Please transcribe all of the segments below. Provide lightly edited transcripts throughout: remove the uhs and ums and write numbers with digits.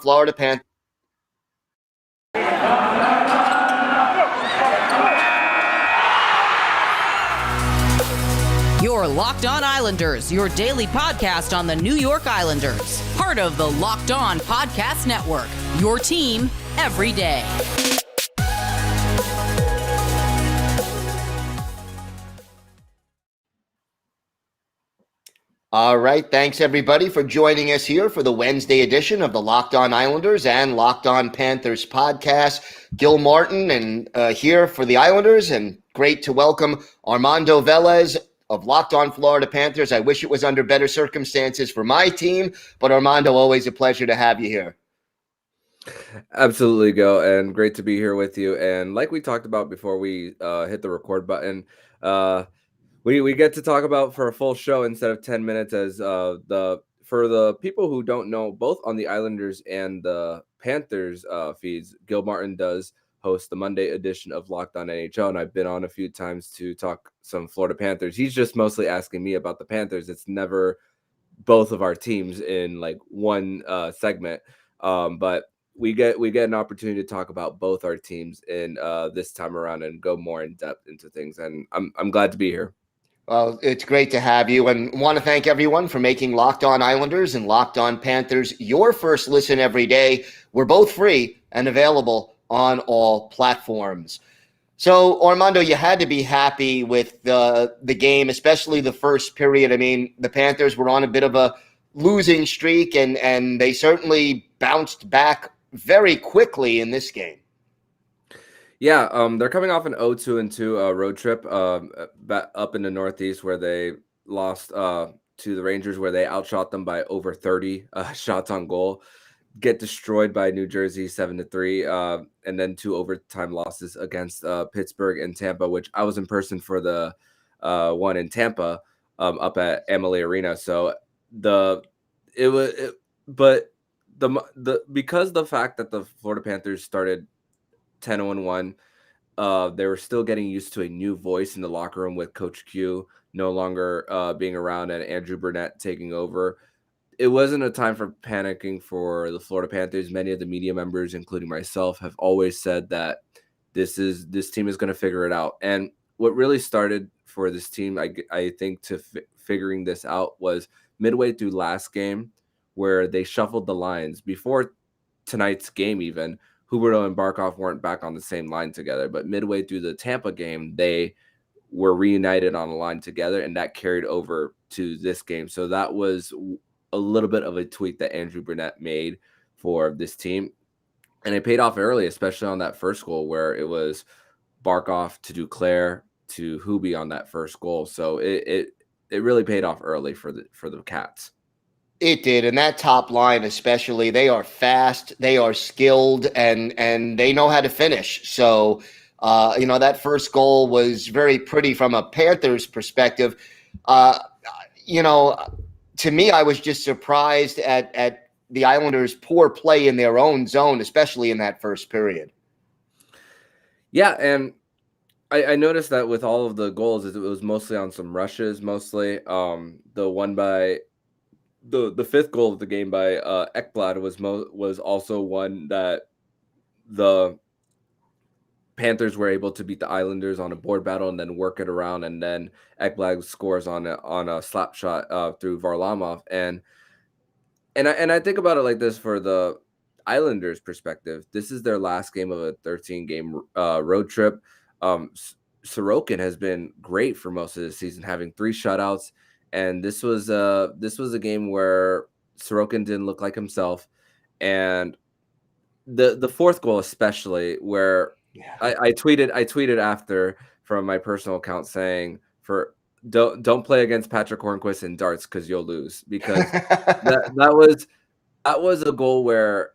Florida Panthers. You're Locked On Islanders, your daily podcast on the New York Islanders. Part of the Locked On Podcast Network, your team every day. All right, thanks everybody for joining us here for the Wednesday edition of the Locked On Islanders and Locked On Panthers podcast. Gil Martin and here for the Islanders, and great to welcome Armando Velez of Locked On Florida Panthers. I wish it was under better circumstances for my team, but Armando, always a pleasure to have you here. Absolutely, Gil, and great to be here with you. And like we talked about before we hit the record button, we get to talk about for a full show instead of 10 minutes as for the people who don't know, both on the Islanders and the Panthers feeds, Gil Martin does host the Monday edition of Locked On NHL, and I've been on a few times to talk some Florida Panthers. He's just mostly asking me about the Panthers. It's never both of our teams in like one segment, but we get an opportunity to talk about both our teams in this time around and go more in depth into things, and I'm glad to be here. Well, it's great to have you, and want to thank everyone for making Locked On Islanders and Locked On Panthers your first listen every day. We're both free and available on all platforms. So, Armando, you had to be happy with the game, especially the first period. I mean, the Panthers were on a bit of a losing streak, and they certainly bounced back very quickly in this game. Yeah, they're coming off an 0-2-2 road trip back up in the Northeast, where they lost to the Rangers, where they outshot them by over 30 shots on goal, get destroyed by New Jersey 7-3, and then 2 overtime losses against Pittsburgh and Tampa, which I was in person for the one in Tampa up at Amalie Arena. So because the fact that the Florida Panthers started 10-1, they were still getting used to a new voice in the locker room with Coach Q no longer being around and Andrew Burnett taking over. It wasn't a time for panicking for the Florida Panthers. Many of the media members, including myself, have always said that this team is going to figure it out. And what really started for this team, I think, to figuring this out was midway through last game, where they shuffled the lines. Before tonight's game even, Huberdeau and Barkov weren't back on the same line together, but midway through the Tampa game, they were reunited on a line together, and that carried over to this game. So that was a little bit of a tweak that Andrew Burnett made for this team, and it paid off early, especially on that first goal, where it was Barkov to Duclair to Hubie on that first goal. So it really paid off early for the Cats. It did, and that top line especially, they are fast, they are skilled, and they know how to finish. So, that first goal was very pretty from a Panthers perspective. To me, I was just surprised at the Islanders' poor play in their own zone, especially in that first period. Yeah, and I noticed that with all of the goals, it was mostly on some rushes, mostly. The one by the fifth goal of the game by Ekblad was also one that the Panthers were able to beat the Islanders on a board battle and then work it around, and then Ekblad scores on a slap shot through Varlamov, and I think about it like this: for the Islanders' perspective, this is their last game of a 13-game road trip. Sorokin has been great for most of the season, having 3 shutouts. And this was a game where Sorokin didn't look like himself, and the fourth goal especially, where I tweeted after from my personal account saying, don't play against Patrick Hornquist in darts because you'll lose, because that was a goal where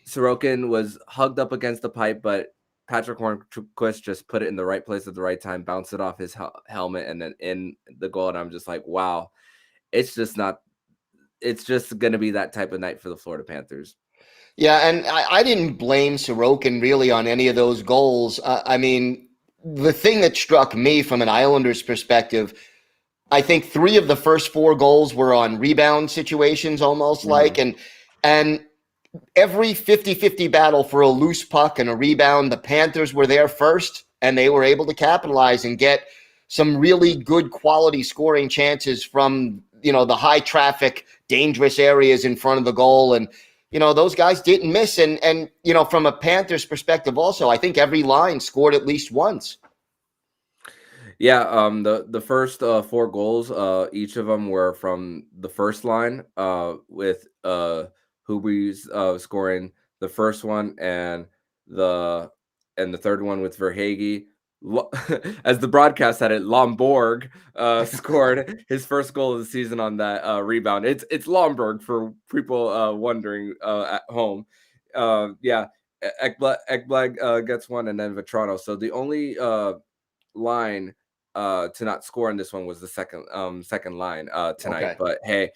Sorokin was hugged up against the pipe, but Patrick Hornquist just put it in the right place at the right time, bounced it off his helmet, and then in the goal. And I'm just like, wow, it's just going to be that type of night for the Florida Panthers. Yeah, and I didn't blame Sorokin really on any of those goals. I mean, the thing that struck me from an Islanders perspective, I think 3 of the first 4 goals were on rebound situations, almost like, and every 50-50 battle for a loose puck and a rebound, the Panthers were there first, and they were able to capitalize and get some really good quality scoring chances from, the high traffic, dangerous areas in front of the goal. And, those guys didn't miss. And from a Panthers perspective also, I think every line scored at least once. Yeah, the first 4 goals, each of them were from the first line, with Huber's scoring the first one, and the third one with Verhaeghe. As the broadcast had it, Lomborg scored his first goal of the season on that rebound. It's Lomborg for people wondering at home. Yeah, Ekblad gets one, and then Vetrano. So the only line to not score in this one was the second line tonight. Okay. But hey,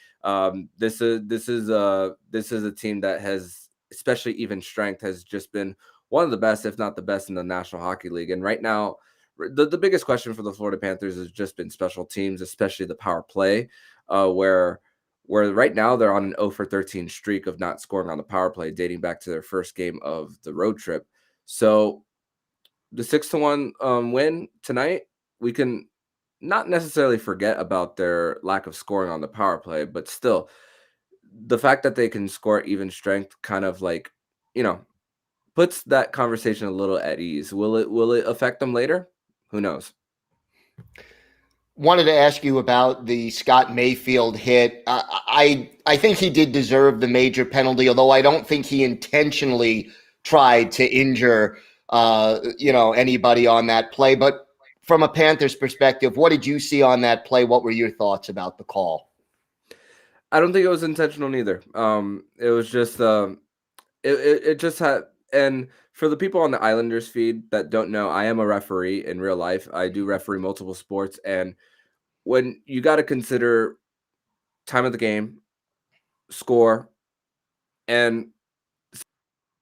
this is a team that has, especially even strength, has just been one of the best, if not the best, in the National Hockey League. And right now, the biggest question for the Florida Panthers has just been special teams, especially the power play, where right now they're on an 0 for 13 streak of not scoring on the power play, dating back to their first game of the road trip. So the 6-1 win tonight, we can not necessarily forget about their lack of scoring on the power play, but still, the fact that they can score at even strength kind of puts that conversation a little at ease. Will it affect them later? Who knows? Wanted to ask you about the Scott Mayfield hit. I think he did deserve the major penalty, although I don't think he intentionally tried to injure anybody on that play. But from a Panthers perspective, what did you see on that play? What were your thoughts about the call? I don't think it was intentional neither. It was just it just had. And for the people on the Islanders feed that don't know, I am a referee in real life. I do referee multiple sports, and when you got to consider time of the game, score, and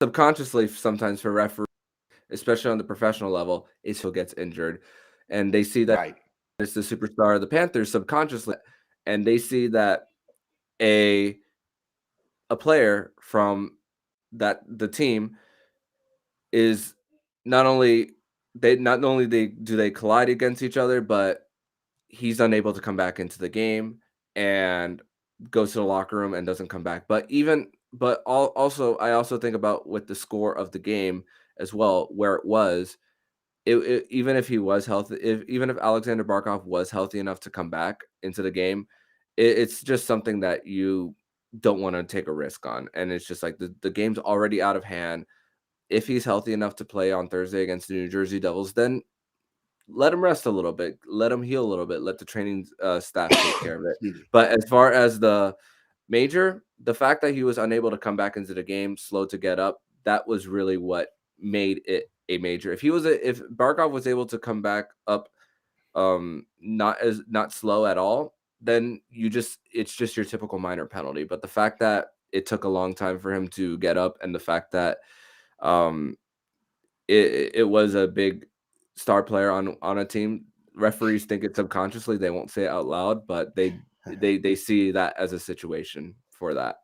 subconsciously sometimes for referees, especially on the professional level, is who gets injured, and they see that Right. it's the superstar of the Panthers subconsciously, and they see that a player from the team is not only do they collide against each other, but he's unable to come back into the game and goes to the locker room and doesn't come back. Also, I also think about with the score of the game as well, where it was. Even if he was healthy, even if Alexander Barkov was healthy enough to come back into the game, it's just something that you don't want to take a risk on. And it's just like the game's already out of hand. If he's healthy enough to play on Thursday against the New Jersey Devils, then let him rest a little bit, let him heal a little bit, let the training staff take care of it. But as far as the major, the fact that he was unable to come back into the game, slow to get up, that was really what made it a major. If Barkov was able to come back up, not slow at all, then it's just your typical minor penalty. But the fact that it took a long time for him to get up, and the fact that it was a big star player on a team, referees think it subconsciously, they won't say it out loud, but they see that as a situation for that.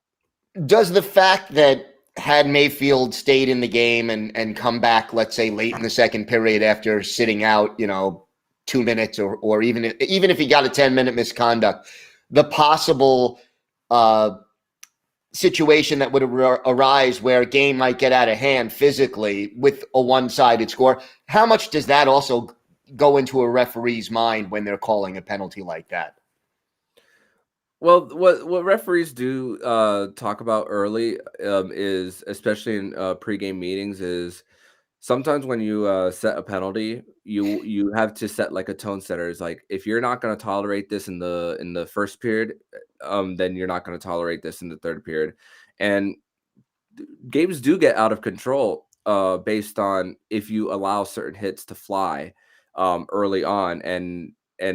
Does the fact that had Mayfield stayed in the game and come back, let's say late in the second period after sitting out, 2 minutes or even if he got a 10-minute misconduct, the possible situation that would arise where a game might get out of hand physically with a one-sided score, how much does that also go into a referee's mind when they're calling a penalty like that? Well, what referees do talk about early is, especially in pregame meetings, is sometimes when you set a penalty, you have to set like a tone setter. It's like, if you're not going to tolerate this in the first period, then you're not going to tolerate this in the third period. And games do get out of control based on if you allow certain hits to fly early on and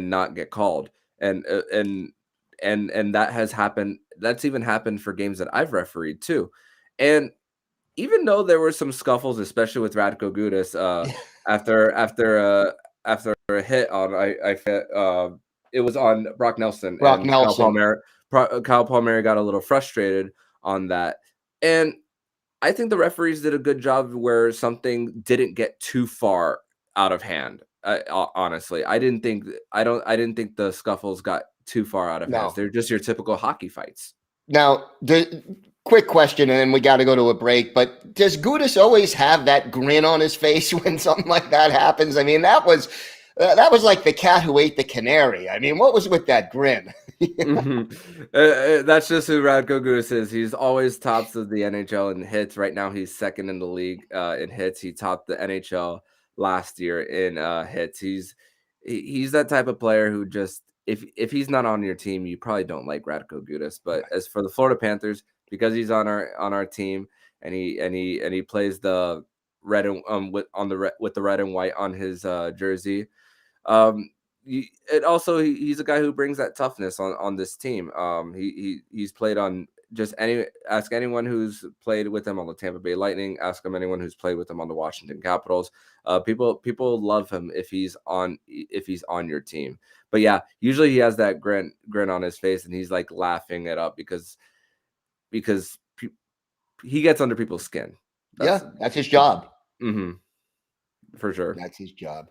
not get called. And that has happened. That's even happened for games that I've refereed too. And even though there were some scuffles, especially with Radko Gudas, after a hit on it was on Brock Nelson. Brock Nelson. Kyle Palmieri got a little frustrated on that. And I think the referees did a good job where something didn't get too far out of hand. Honestly, I didn't think the scuffles got too far out of hands. No. They're just your typical hockey fights. Now, the quick question, and then we got to go to a break. But does Gudas always have that grin on his face when something like that happens? I mean, that was like the cat who ate the canary. I mean, what was with that grin? That's just who Radko Gudas is. He's always tops of the NHL in hits. Right now, he's second in the league in hits. He topped the NHL last year in hits. He's that type of player who just if he's not on your team, you probably don't like Radko Gudas. But as for the Florida Panthers, because he's on our team and he plays the red and with the red and white on his jersey. He's a guy who brings that toughness on this team. He's played on ask anyone who's played with him on the Tampa Bay Lightning, ask him anyone who's played with him on the Washington Capitals. People love him if he's on your team. But yeah, usually he has that grin on his face and he's like laughing it up because he gets under people's skin. That's his job. For sure. That's his job.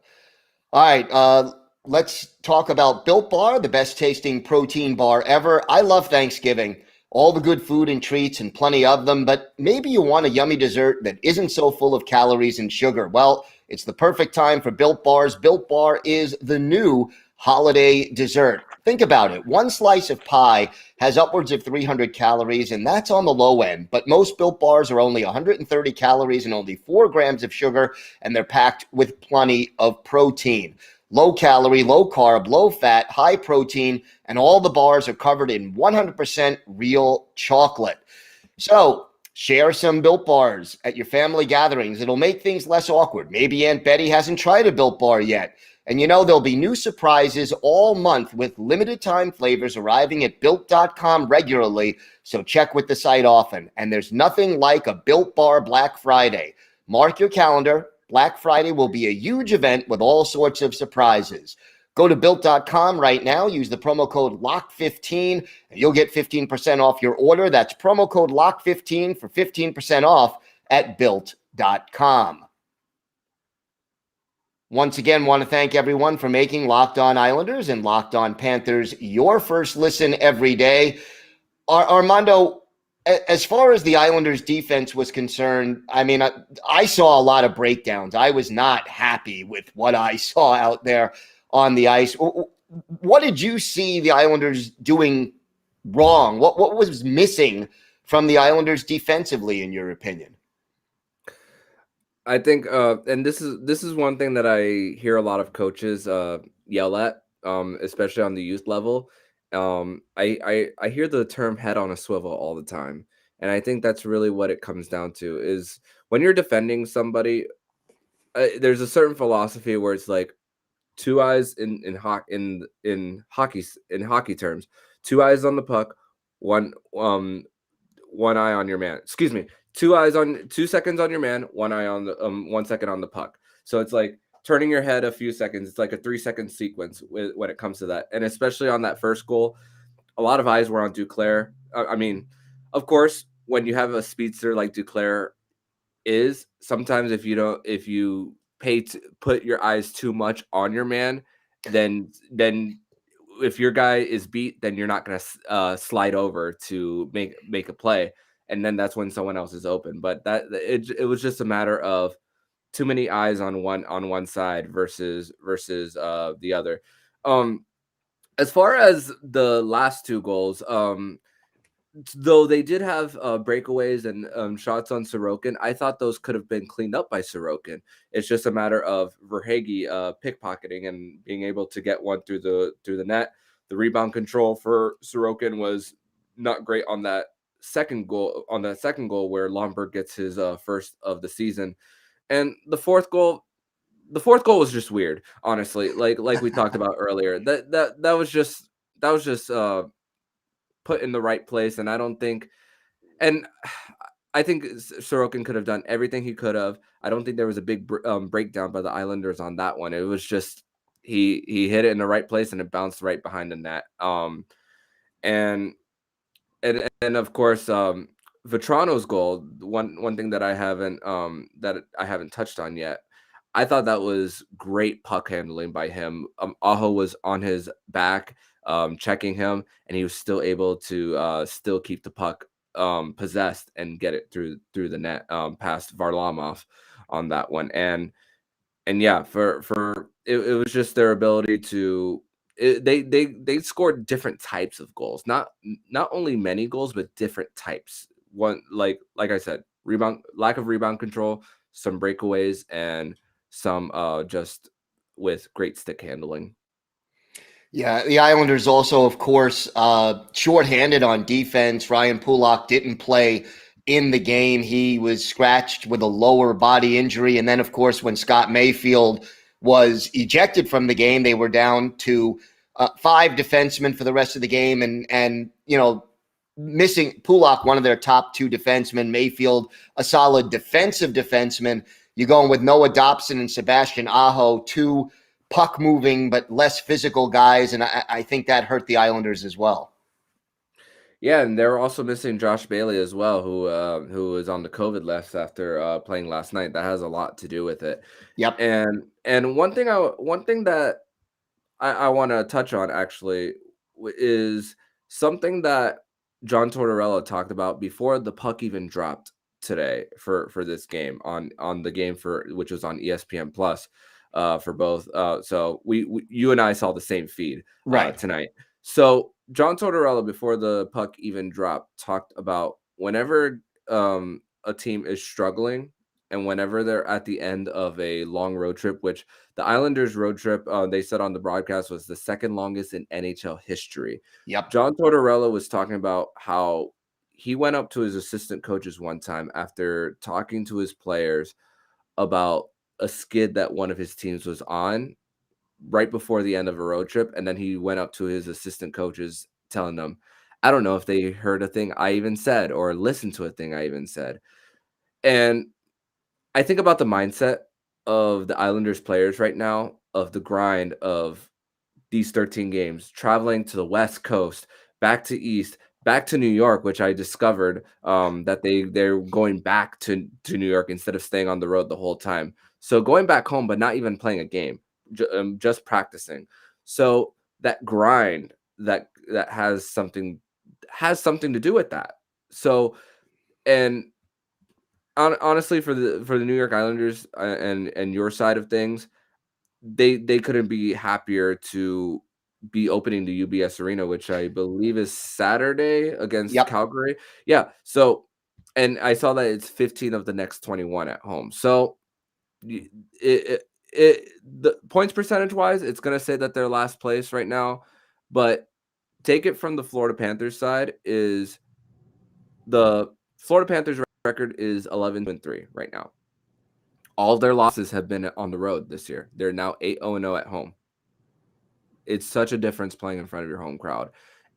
All right, let's talk about Built Bar, the best tasting protein bar ever. I love Thanksgiving, all the good food and treats and plenty of them, but maybe you want a yummy dessert that isn't so full of calories and sugar. Well, it's the perfect time for Built Bars. Built Bar is the new holiday dessert. Think about it. One slice of pie has upwards of 300 calories, and that's on the low end. But most Built Bars are only 130 calories and only 4 grams of sugar, and they're packed with plenty of protein. Low calorie, low carb, low fat, high protein, and all the bars are covered in 100% real chocolate. So share some Built Bars at your family gatherings. It'll make things less awkward. Maybe Aunt Betty hasn't tried a Built Bar yet. And there'll be new surprises all month with limited time flavors arriving at Built.com regularly. So check with the site often. And there's nothing like a Built Bar Black Friday. Mark your calendar. Black Friday will be a huge event with all sorts of surprises. Go to Built.com right now. Use the promo code LOCK15 and you'll get 15% off your order. That's promo code LOCK15 for 15% off at Built.com. Once again, want to thank everyone for making Locked On Islanders and Locked On Panthers your first listen every day. Armando, as far as the Islanders defense was concerned, I mean, I saw a lot of breakdowns. I was not happy with what I saw out there on the ice. What did you see the Islanders doing wrong? What was missing from the Islanders defensively, in your opinion? I think, and this is one thing that I hear a lot of coaches yell at, especially on the youth level. I hear the term "head on a swivel" all the time, and I think that's really what it comes down to. Is when you're defending somebody, there's a certain philosophy where it's like 2 eyes in hockey terms, 2 eyes on the puck, one eye on your man. Excuse me. 2 seconds on your man, 1 eye on the 1 second on the puck. So it's like turning your head a few seconds. It's like a 3-second sequence when it comes to that. And especially on that first goal, a lot of eyes were on Duclair. I mean, of course, when you have a speedster like Duclair is, sometimes if you put your eyes too much on your man, then if your guy is beat, then you're not going to slide over to make a play. And then that's when someone else is open. But it was just a matter of too many eyes on one side versus the other. As far as the last 2 goals, though they did have breakaways and shots on Sorokin, I thought those could have been cleaned up by Sorokin. It's just a matter of Verhaeghe pickpocketing and being able to get one through the net. The rebound control for Sorokin was not great on that second goal where Lomberg gets his first of the season. And the fourth goal was just weird, honestly. Like we talked about earlier. That was just put in the right place, and I think Sorokin could have done everything he could have. I don't think there was a big breakdown by the Islanders on that one. It was just he hit it in the right place and it bounced right behind the net. And of course, Vetrano's goal, one thing that I haven't touched on yet. I thought that was great puck handling by him. Aho was on his back, checking him, and he was still able to still keep the puck possessed and get it through the net, past Varlamov on that one. And yeah, for it was just their ability to they scored different types of goals, not only many goals, but different types. One, like I said, lack of rebound control, some breakaways, and some just with great stick handling. Yeah, the Islanders also, of course, shorthanded on defense. Ryan Pulock didn't play in the game. He was scratched with a lower body injury. And then, of course, when Scott Mayfield was ejected from the game, they were down to 5 defensemen for the rest of the game. And missing Pulock, one of their top 2 defensemen, Mayfield, a solid defensive defenseman. You're going with Noah Dobson and Sebastian Aho, 2 puck moving but less physical guys, and I think that hurt the Islanders as well. Yeah, and they're also missing Josh Bailey as well, who was on the COVID list after playing last night. That has a lot to do with it. Yep. And one thing that I want to touch on actually is something that John Tortorella talked about before the puck even dropped today for this game on the game which was on ESPN Plus. For both. So you and I saw the same feed right tonight. So John Tortorella, before the puck even dropped, talked about whenever a team is struggling and whenever they're at the end of a long road trip, which the Islanders road trip, they said on the broadcast, was the second longest in NHL history. Yep. John Tortorella was talking about how he went up to his assistant coaches one time after talking to his players about a skid that one of his teams was on right before the end of a road trip. And then he went up to his assistant coaches telling them, I don't know if they heard a thing I even said or listened to a thing I even said. And I think about the mindset of the Islanders players right now, of the grind of these 13 games, traveling to the West Coast, back to East, back to New York, which I discovered that they're going back to New York instead of staying on the road the whole time. So going back home, but not even playing a game, just practicing. So that grind that has something to do with that. So, and honestly, for the New York Islanders and your side of things, they couldn't be happier to be opening the UBS Arena, which I believe is Saturday against Calgary. Yeah. So, and I saw that it's 15 of the next 21 at home. So the points percentage wise, it's going to say that they're last place right now, but take it from the Florida Panthers side, is the Florida Panthers record is 11-3 right now. All of their losses have been on the road this year. They're now 8-0 at home. It's such a difference playing in front of your home crowd.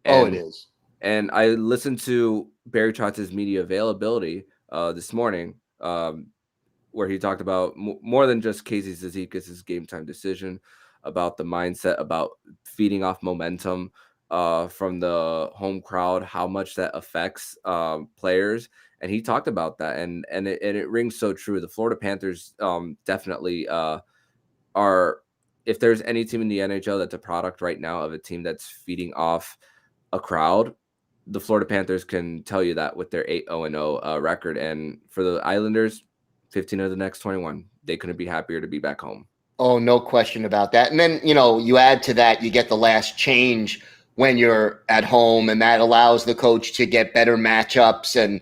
And, it is. And I listened to Barry Trotz's media availability this morning, where he talked about more than just Casey Cizikas' game time decision, about the mindset, about feeding off momentum from the home crowd, how much that affects players. And he talked about that, and it rings so true. The Florida Panthers definitely are, if there's any team in the NHL that's a product right now of a team that's feeding off a crowd, the Florida Panthers can tell you that with their 8-0 record. And for the Islanders, 15 of the next 21, they couldn't be happier to be back home. Oh, no question about that. And then, you add to that, you get the last change when you're at home, and that allows the coach to get better matchups, and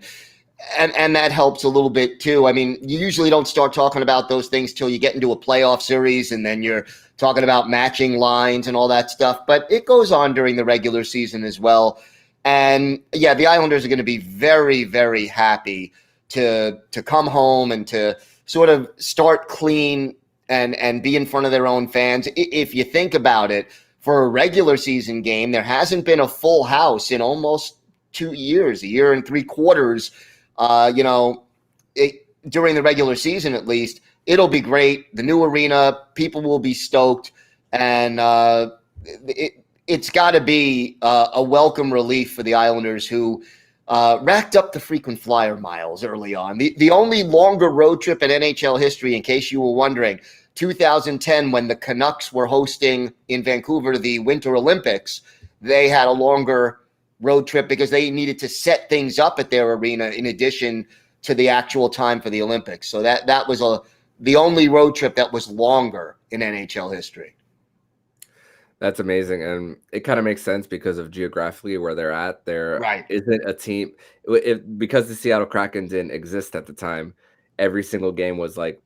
that helps a little bit too. I mean, you usually don't start talking about those things till you get into a playoff series, and then you're talking about matching lines and all that stuff. But it goes on during the regular season as well. And yeah, the Islanders are going to be very, very happy to come home and to sort of start clean and be in front of their own fans. If you think about it, for a regular season game, there hasn't been a full house in almost 2 years, a year and 3 quarters. During the regular season, at least, it'll be great. The new arena, people will be stoked, and it's got to be a welcome relief for the Islanders, who racked up the frequent flyer miles early on. The only longer road trip in NHL history, in case you were wondering, 2010, when the Canucks were hosting in Vancouver the Winter Olympics, they had a longer road trip because they needed to set things up at their arena in addition to the actual time for the Olympics. So that was the only road trip that was longer in NHL history. That's amazing, and it kind of makes sense because of geographically where they're at. There Right. isn't a team because the Seattle Kraken didn't exist at the time. Every single game was like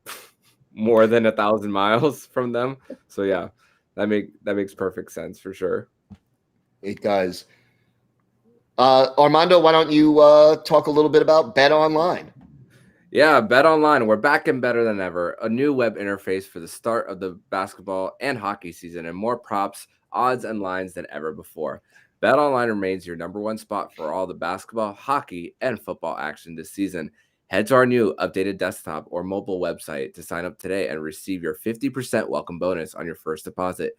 more than 1,000 miles from them. So yeah, that makes perfect sense for sure. It does. Armando, why don't you talk a little bit about Bet Online? Yeah, Bet Online. We're back and better than ever. A new web interface for the start of the basketball and hockey season, and more props, odds, and lines than ever before. Bet Online remains your number one spot for all the basketball, hockey, and football action this season. Head to our new updated desktop or mobile website to sign up today and receive your 50% welcome bonus on your first deposit.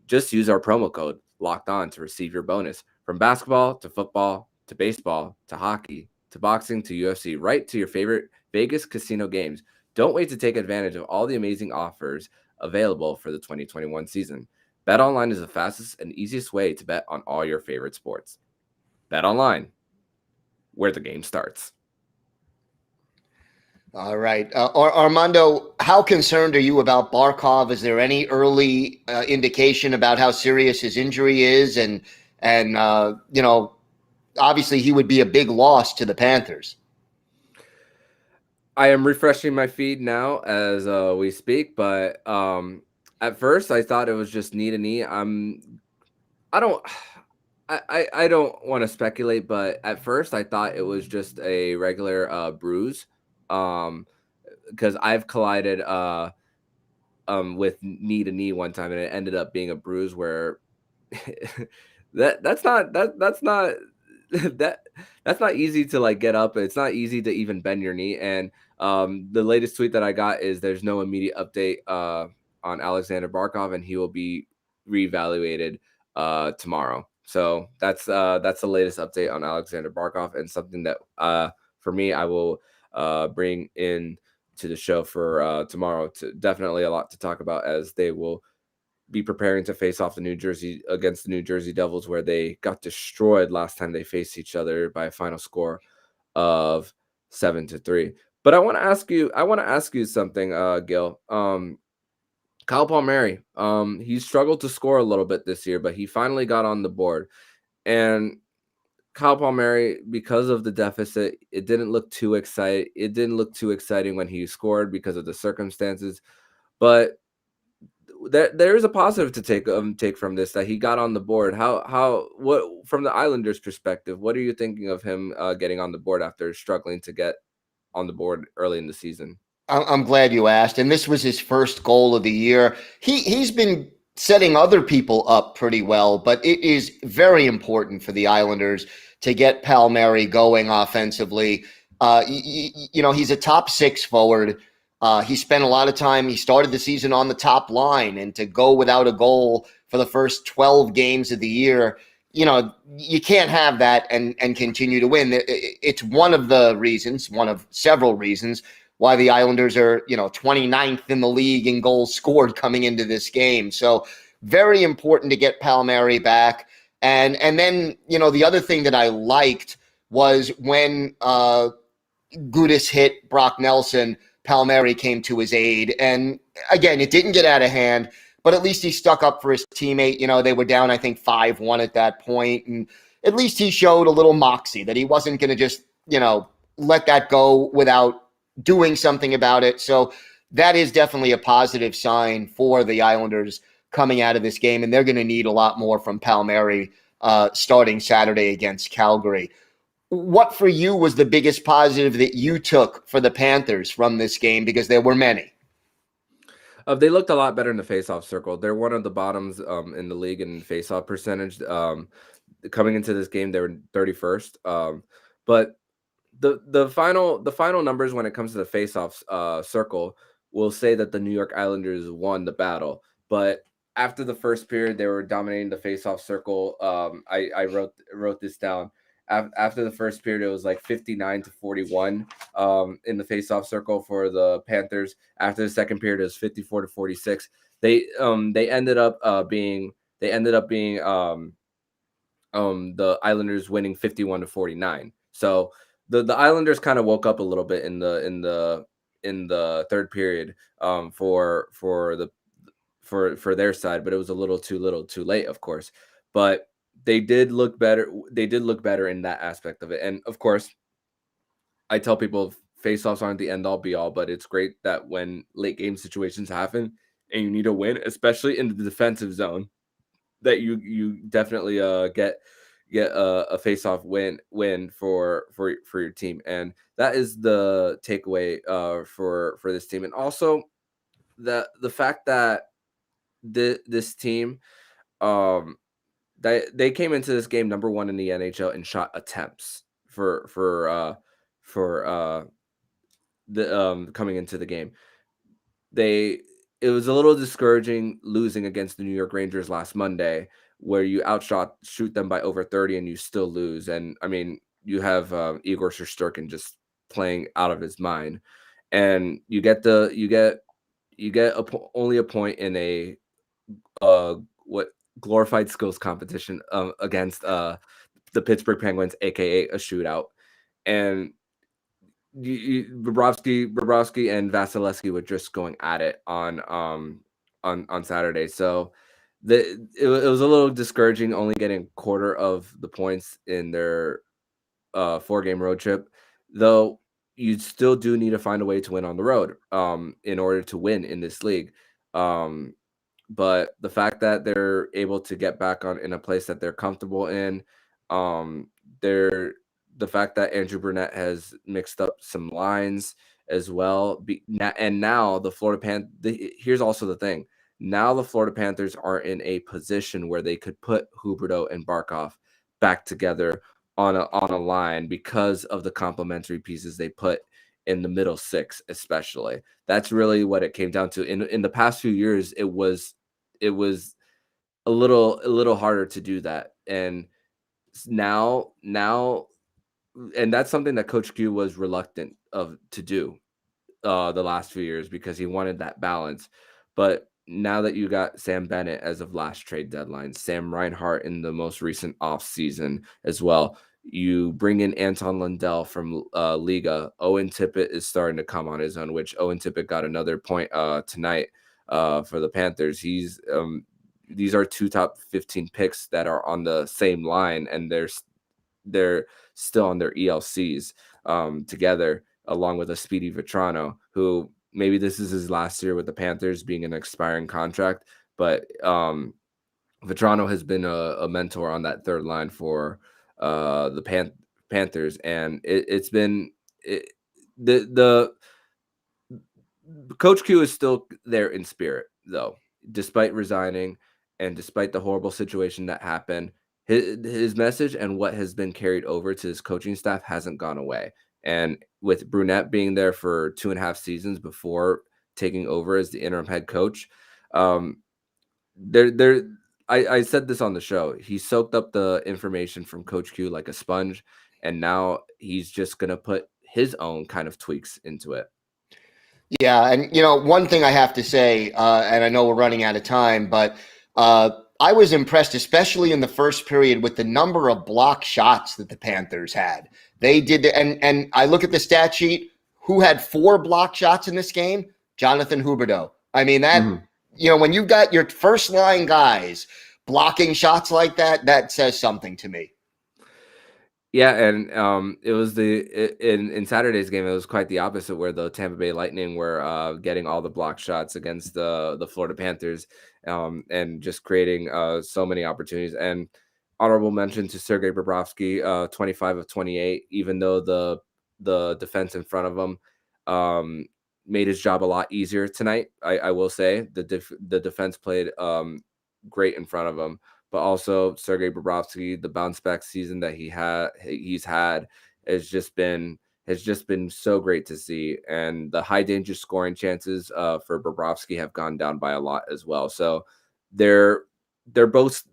Just use our promo code Locked On to receive your bonus. From basketball to football to baseball to hockey to boxing to UFC, right to your favorite Vegas casino games. Don't wait to take advantage of all the amazing offers available for the 2021 season. BetOnline is the fastest and easiest way to bet on all your favorite sports. BetOnline, where the game starts. All right. Armando, how concerned are you about Barkov? Is there any early indication about how serious his injury is? And obviously he would be a big loss to the Panthers. I am refreshing my feed now as we speak, but at first I thought it was just knee to knee. I don't want to speculate, but at first I thought it was just a regular bruise. Because I've collided with knee to knee one time, and it ended up being a bruise where that's not easy to like get up. It's not easy to even bend your knee. And the latest tweet that I got is there's no immediate update on Alexander Barkov, and he will be reevaluated tomorrow. So that's the latest update on Alexander Barkov, and something that for me I will bring in to the show for tomorrow. To definitely a lot to talk about, as they will be preparing to face off against the New Jersey Devils, where they got destroyed last time they faced each other by a final score of 7-3. But I want to ask you something, Gil. Kyle Palmieri, he struggled to score a little bit this year, but he finally got on the board. And Kyle Palmieri, because of the deficit, it didn't look too exciting when he scored because of the circumstances. But there is a positive to take from this, that he got on the board. What from the Islanders' perspective, what are you thinking of him getting on the board after struggling to get on the board early in the season? I'm glad you asked. And this was his first goal of the year. He's been setting other people up pretty well, but it is very important for the Islanders to get Palmieri going offensively. He's a top six forward. He spent a lot of time. He started the season on the top line, and to go without a goal for the first 12 games of the year, you can't have that and continue to win. It's one of several reasons why the Islanders are, 29th in the league in goals scored coming into this game. So very important to get Palmieri back. And then, the other thing that I liked was when Gudas hit Brock Nelson, Palmieri came to his aid. And again, it didn't get out of hand, but at least he stuck up for his teammate. They were down, I think, 5-1 at that point. And at least he showed a little moxie that he wasn't going to just, let that go without doing something about it. So that is definitely a positive sign for the Islanders coming out of this game. And they're going to need a lot more from Palmieri starting Saturday against Calgary. What for you was the biggest positive that you took for the Panthers from this game? Because there were many. They looked a lot better in the faceoff circle. They're one of the bottoms in the league in faceoff percentage. Coming into this game, they were 31st. But the final numbers when it comes to the faceoff circle will say that the New York Islanders won the battle. But after the first period, they were dominating the faceoff circle. I wrote this down. after the first period, it was like 59-41 in the faceoff circle for the Panthers. After the second period, it was 54-46. They ended up being the Islanders winning 51-49. So the Islanders kind of woke up a little bit in the third period for their side, but it was a little too late, of course. But they did look better. They did look better in that aspect of it. And of course, I tell people faceoffs aren't the end all be all, but it's great that when late game situations happen and you need a win, especially in the defensive zone, that you definitely get a faceoff win for your team. And that is the takeaway for this team. And also the fact that this team they came into this game number 1 in the NHL in shot attempts for the coming into the game. It was a little discouraging losing against the New York Rangers last Monday, where you shoot them by over 30 and you still lose. And I mean, you have Igor Shesterkin just playing out of his mind, and you get only a point in a what glorified skills competition against the Pittsburgh Penguins, aka a shootout. And Bobrovsky and Vasilevsky were just going at it on Saturday. So it was a little discouraging, only getting a quarter of the points in their 4-game road trip. Though you still do need to find a way to win on the road in order to win in this league. But the fact that they're able to get back in a place that they're comfortable in, the fact that Andrew Brunette has mixed up some lines as well. And now the Florida Panthers, here's also the thing. Now the Florida Panthers are in a position where they could put Huberdeau and Barkov back together on a line because of the complementary pieces they put in the middle six, especially. That's really what it came down to. In the past few years, it was a little harder to do that. And now, and that's something that Coach Q was reluctant to do the last few years because he wanted that balance. But now that you got Sam Bennett as of last trade deadline, Sam Reinhart in the most recent offseason as well, you bring in Anton Lundell from Liga. Owen Tippett is starting to come on his own, which Owen Tippett got another point tonight for the Panthers. These are 2 top 15 picks that are on the same line, and they're still on their ELCs together, along with a Speedy Vetrano, who maybe this is his last year with the Panthers, being an expiring contract. But Vetrano has been a mentor on that third line for the Panthers, and it's been the Coach Q is still there in spirit, though, despite resigning and despite the horrible situation that happened. His message and what has been carried over to his coaching staff hasn't gone away. And with Brunette being there for 2.5 seasons before taking over as the interim head coach, I said this on the show. He soaked up the information from Coach Q like a sponge, and now he's just going to put his own kind of tweaks into it. Yeah, and one thing I have to say, and I know we're running out of time, but I was impressed, especially in the first period, with the number of block shots that the Panthers had. They did, and I look at the stat sheet. Who had 4 block shots in this game? Jonathan Huberdeau. I mean, that when you've got your first line guys blocking shots like that, that says something to me. Yeah, and it was in Saturday's game, it was quite the opposite, where the Tampa Bay Lightning were getting all the block shots against the Florida Panthers, and just creating so many opportunities. And honorable mention to Sergei Bobrovsky, 25 of 28, even though the defense in front of him made his job a lot easier tonight. I will say the defense played great in front of him. But also Sergei Bobrovsky, the bounce back season that he's had has just been so great to see, and the high danger scoring chances for Bobrovsky have gone down by a lot as well. So they're both.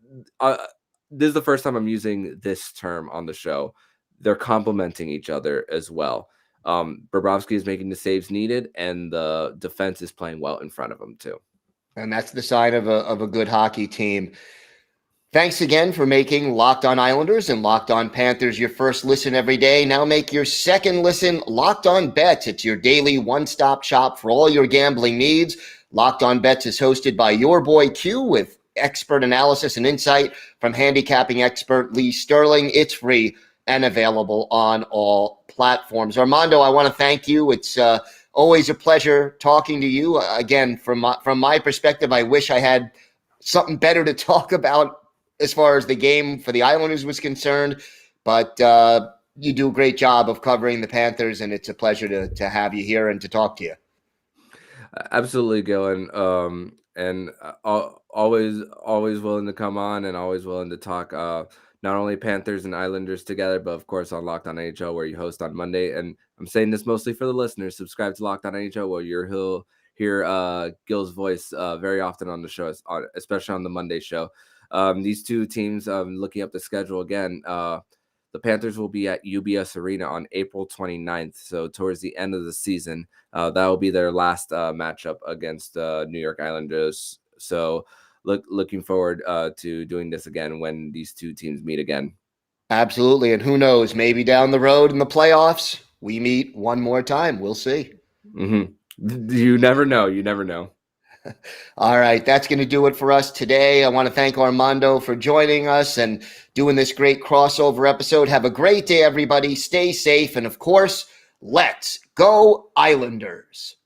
This is the first time I'm using this term on the show. they're complementing each other as well. Bobrovsky is making the saves needed, and the defense is playing well in front of him too. And that's the sign of a good hockey team. Thanks again for making Locked On Islanders and Locked On Panthers your first listen every day. Now make your second listen Locked On Bets. It's your daily one-stop shop for all your gambling needs. Locked On Bets is hosted by your boy Q with expert analysis and insight from handicapping expert Lee Sterling. It's free and available on all platforms. Armando, I want to thank you. It's always a pleasure talking to you. Again, from my perspective, I wish I had something better to talk about as far as the game for the Islanders was concerned, but you do a great job of covering the Panthers, and it's a pleasure to have you here and to talk to you. Absolutely, Gil, and always willing to come on and always willing to talk not only Panthers and Islanders together, but of course on Locked On NHL, where you host on Monday. And I'm saying this mostly for the listeners. Subscribe to Locked On NHL, where you'll hear Gil's voice very often on the show, especially on the Monday show. These two teams, looking up the schedule again, the Panthers will be at UBS Arena on April 29th. So towards the end of the season, that will be their last matchup against New York Islanders. So looking forward to doing this again when these two teams meet again. Absolutely. And who knows, maybe down the road in the playoffs, we meet one more time. We'll see. Mm-hmm. You never know. You never know. All right, that's going to do it for us today. I want to thank Armando for joining us and doing this great crossover episode. Have a great day, everybody. Stay safe. And of course, let's go Islanders.